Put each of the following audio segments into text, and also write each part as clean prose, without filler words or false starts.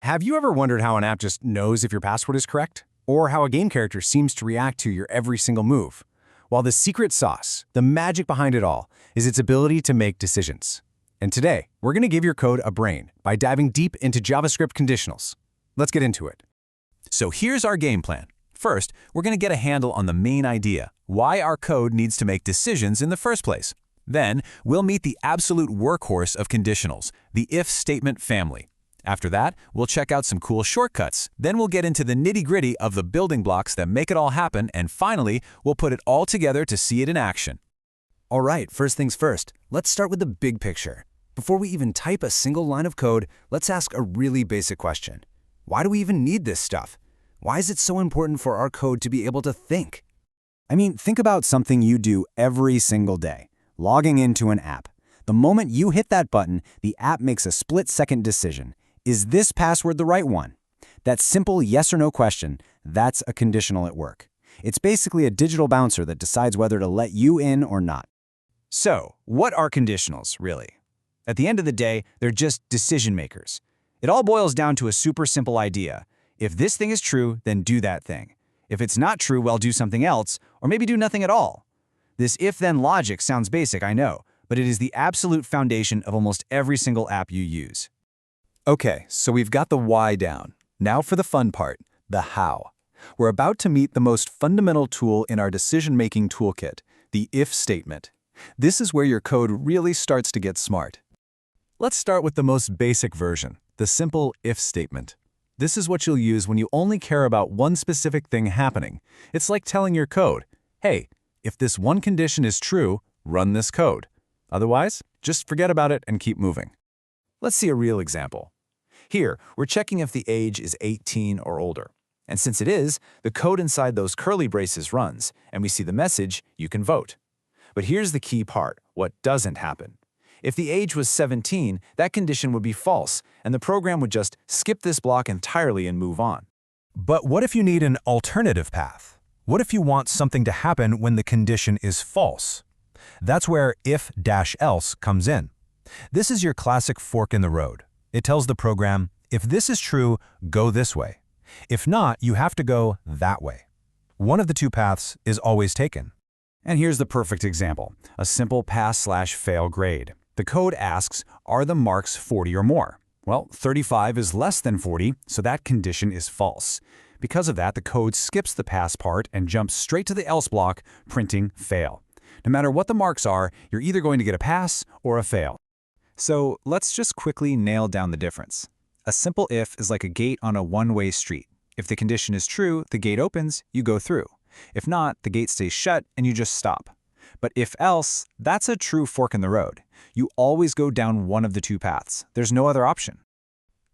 Have you ever wondered how an app just knows if your password is correct? Or how a game character seems to react to your every single move? While the secret sauce, the magic behind it all, is its ability to make decisions. And today, we're going to give your code a brain by diving deep into JavaScript Conditionals. Let's get into it. So here's our game plan. First, we're going to get a handle on the main idea, why our code needs to make decisions in the first place. Then, we'll meet the absolute workhorse of conditionals, the if statement family. After that, we'll check out some cool shortcuts. Then we'll get into the nitty-gritty of the building blocks that make it all happen, and finally, we'll put it all together to see it in action. All right, first things first, let's start with the big picture. Before we even type a single line of code, let's ask a really basic question. Why do we even need this stuff? Why is it so important for our code to be able to think? I mean, think about something you do every single day, logging into an app. The moment you hit that button, the app makes a split-second decision. Is this password the right one? That simple yes or no question, that's a conditional at work. It's basically a digital bouncer that decides whether to let you in or not. So, what are conditionals, really? At the end of the day, they're just decision makers. It all boils down to a super simple idea. If this thing is true, then do that thing. If it's not true, well, do something else, or maybe do nothing at all. This if-then logic sounds basic, I know, but it is the absolute foundation of almost every single app you use. Okay, so we've got the why down. Now for the fun part, the how. We're about to meet the most fundamental tool in our decision-making toolkit, the if statement. This is where your code really starts to get smart. Let's start with the most basic version, the simple if statement. This is what you'll use when you only care about one specific thing happening. It's like telling your code, hey, if this one condition is true, run this code. Otherwise, just forget about it and keep moving. Let's see a real example. Here, we're checking if the age is 18 or older. And since it is, the code inside those curly braces runs, and we see the message, you can vote. But here's the key part, what doesn't happen. If the age was 17, that condition would be false, and the program would just skip this block entirely and move on. But what if you need an alternative path? What if you want something to happen when the condition is false? That's where if-else comes in. This is your classic fork in the road. It tells the program, if this is true, go this way. If not, you have to go that way. One of the two paths is always taken. And here's the perfect example, a simple pass/fail grade. The code asks, are the marks 40 or more? Well, 35 is less than 40, so that condition is false. Because of that, the code skips the pass part and jumps straight to the else block, printing fail. No matter what the marks are, you're either going to get a pass or a fail. So let's just quickly nail down the difference. A simple if is like a gate on a one-way street. If the condition is true, the gate opens, you go through. If not, the gate stays shut and you just stop. But if else, that's a true fork in the road. You always go down one of the two paths. There's no other option.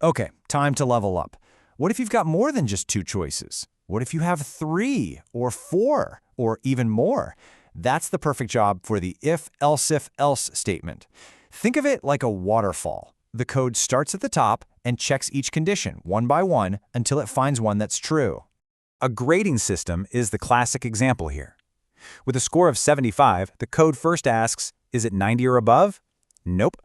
Okay, time to level up. What if you've got more than just two choices? What if you have 3 or 4 or even more? That's the perfect job for the if-else statement. Think of it like a waterfall. The code starts at the top and checks each condition one by one until it finds one that's true. A grading system is the classic example here. With a score of 75, the code first asks, is it 90 or above? Nope.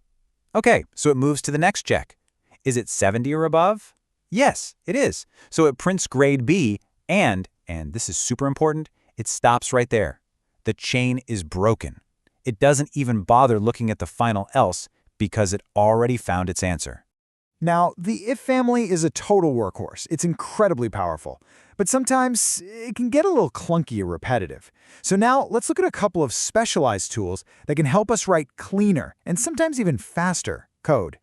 Okay, so it moves to the next check. Is it 70 or above? Yes, it is. So it prints grade B and this is super important, it stops right there. The chain is broken. It doesn't even bother looking at the final else because it already found its answer. Now, the if family is a total workhorse. It's incredibly powerful. But sometimes it can get a little clunky or repetitive. So now let's look at a couple of specialized tools that can help us write cleaner and sometimes even faster code.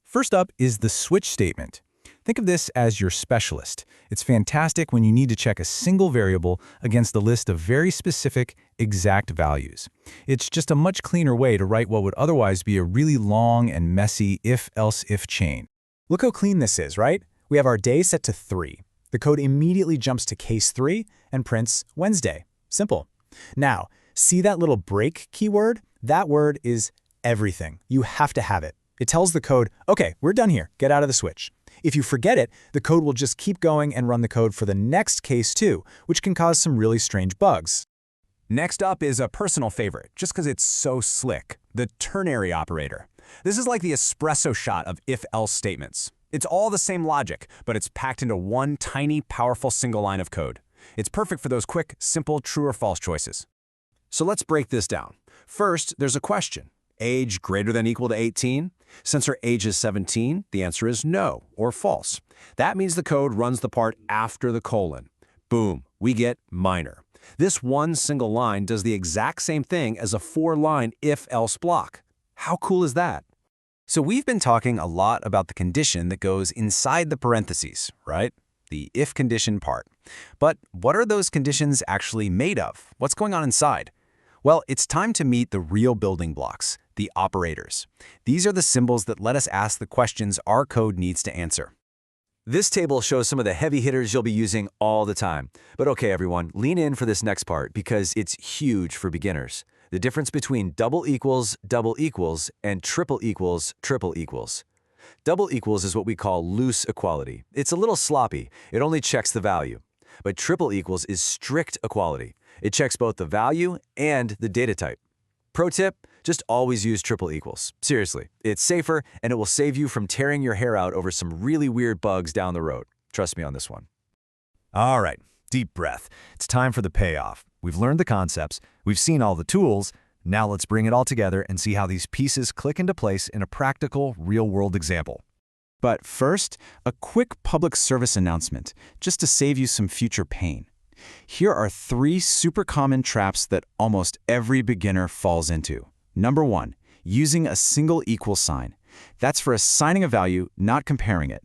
First up is the switch statement. Think of this as your specialist. It's fantastic when you need to check a single variable against the list of very specific, exact values. It's just a much cleaner way to write what would otherwise be a really long and messy if-else-if chain. Look how clean this is, right? We have our day set to 3. The code immediately jumps to case 3 and prints Wednesday. Simple. Now, see that little break keyword? That word is everything. You have to have it. It tells the code, okay, we're done here. Get out of the switch. If you forget it, the code will just keep going and run the code for the next case too, which can cause some really strange bugs. Next up is a personal favorite, just because it's so slick, the ternary operator. This is like the espresso shot of if-else statements. It's all the same logic, but it's packed into one tiny, powerful single line of code. It's perfect for those quick, simple true or false choices. So let's break this down. First, there's a question. Age greater than or equal to 18? Since our age is 17, the answer is no, or false. That means the code runs the part after the colon. Boom, we get minor. This one single line does the exact same thing as a 4-line if-else block. How cool is that? So we've been talking a lot about the condition that goes inside the parentheses, right? The if condition part. But what are those conditions actually made of? What's going on inside? Well, it's time to meet the real building blocks, the operators. These are the symbols that let us ask the questions our code needs to answer. This table shows some of the heavy hitters you'll be using all the time. But okay, everyone, lean in for this next part because it's huge for beginners. The difference between double equals, and triple equals. Double equals is what we call loose equality. It's a little sloppy. It only checks the value. But triple equals is strict equality. It checks both the value and the data type. Pro tip, just always use triple equals. Seriously, it's safer and it will save you from tearing your hair out over some really weird bugs down the road. Trust me on this one. All right, deep breath. It's time for the payoff. We've learned the concepts, we've seen all the tools. Now let's bring it all together and see how these pieces click into place in a practical, real-world example. But first, a quick public service announcement, just to save you some future pain. Here are 3 super common traps that almost every beginner falls into. Number 1, using a single equal sign. That's for assigning a value, not comparing it.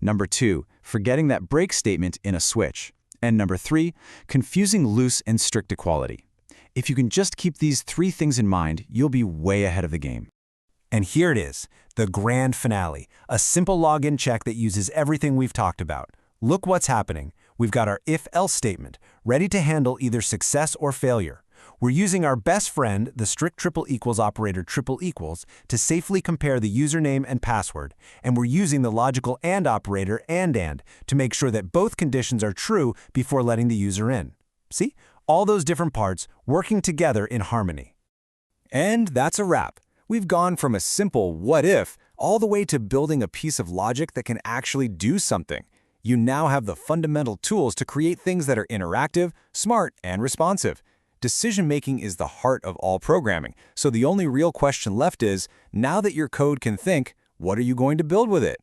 Number 2, forgetting that break statement in a switch. And number 3, confusing loose and strict equality. If you can just keep these 3 things in mind, you'll be way ahead of the game. And here it is, the grand finale, a simple login check that uses everything we've talked about. Look what's happening. We've got our if-else statement, ready to handle either success or failure. We're using our best friend, the strict triple equals operator triple equals, to safely compare the username and password, and we're using the logical AND operator AND to make sure that both conditions are true before letting the user in. See? All those different parts working together in harmony. And that's a wrap. We've gone from a simple what if all the way to building a piece of logic that can actually do something. You now have the fundamental tools to create things that are interactive, smart, and responsive. Decision-making is the heart of all programming, so the only real question left is, now that your code can think, what are you going to build with it?